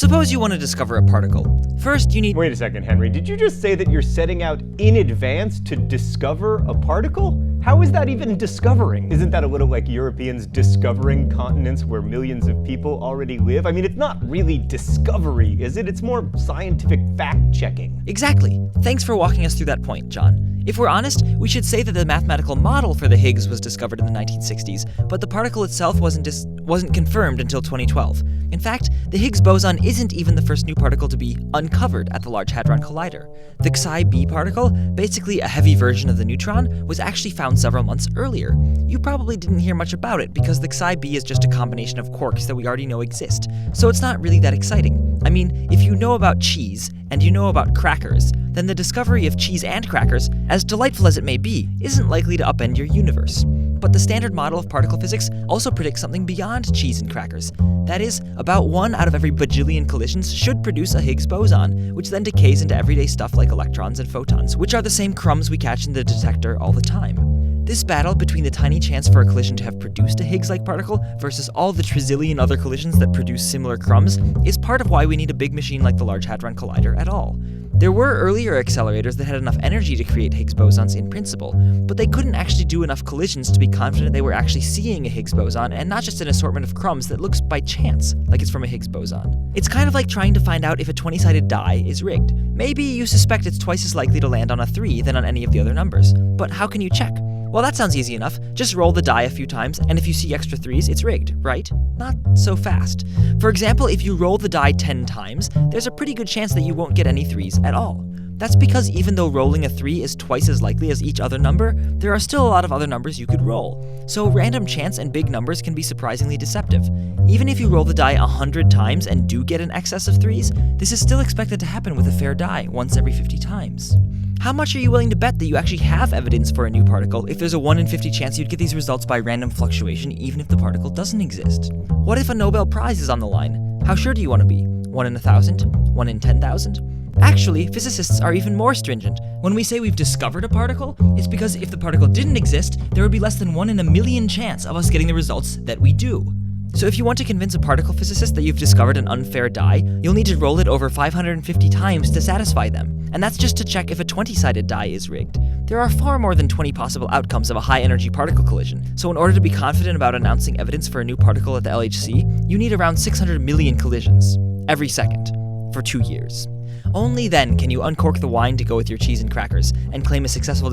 Suppose you want to discover a particle. First, you need— Wait a second, Henry. Did you just say that you're setting out in advance to discover a particle? How is that even discovering? Isn't that a little like Europeans discovering continents where millions of people already live? I mean, it's not really discovery, is it? It's more scientific fact-checking. Exactly. Thanks for walking us through that point, John. If we're honest, we should say that the mathematical model for the Higgs was discovered in the 1960s, but the particle itself wasn't confirmed until 2012. In fact, the Higgs boson isn't even the first new particle to be uncovered at the Large Hadron Collider. The Xi-b particle, basically a heavy version of the neutron, was actually found several months earlier. You probably didn't hear much about it because the Xi-b is just a combination of quarks that we already know exist, so it's not really that exciting. I mean, if you know about cheese, and you know about crackers, then the discovery of cheese and crackers, as delightful as it may be, isn't likely to upend your universe. But the standard model of particle physics also predicts something beyond cheese and crackers. That is, about 1 out of every bajillion collisions should produce a Higgs boson, which then decays into everyday stuff like electrons and photons, which are the same crumbs we catch in the detector all the time. This battle between the tiny chance for a collision to have produced a Higgs-like particle versus all the trizillion other collisions that produce similar crumbs is part of why we need a big machine like the Large Hadron Collider at all. There were earlier accelerators that had enough energy to create Higgs bosons in principle, but they couldn't actually do enough collisions to be confident they were actually seeing a Higgs boson and not just an assortment of crumbs that looks by chance like it's from a Higgs boson. It's kind of like trying to find out if a 20-sided die is rigged. Maybe you suspect it's twice as likely to land on a 3 than on any of the other numbers, but how can you check? Well, that sounds easy enough. Just roll the die a few times, and if you see extra 3s, it's rigged, right? Not so fast. For example, if you roll the die 10 times, there's a pretty good chance that you won't get any 3s at all. That's because even though rolling a 3 is twice as likely as each other number, there are still a lot of other numbers you could roll. So random chance and big numbers can be surprisingly deceptive. Even if you roll the die 100 times and do get an excess of 3s, this is still expected to happen with a fair die once every 50 times. How much are you willing to bet that you actually have evidence for a new particle if there's a 1 in 50 chance you'd get these results by random fluctuation even if the particle doesn't exist? What if a Nobel Prize is on the line? How sure do you want to be? 1 in 1,000? 1 in 10,000? Actually, physicists are even more stringent. When we say we've discovered a particle, it's because if the particle didn't exist, there would be less than 1 in a million chance of us getting the results that we do. So if you want to convince a particle physicist that you've discovered an unfair die, you'll need to roll it over 550 times to satisfy them. And that's just to check if a 20-sided die is rigged. There are far more than 20 possible outcomes of a high-energy particle collision, so in order to be confident about announcing evidence for a new particle at the LHC, you need around 600 million collisions, every second, for 2 years. Only then can you uncork the wine to go with your cheese and crackers, and claim a successful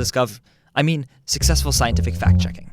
scientific fact-checking.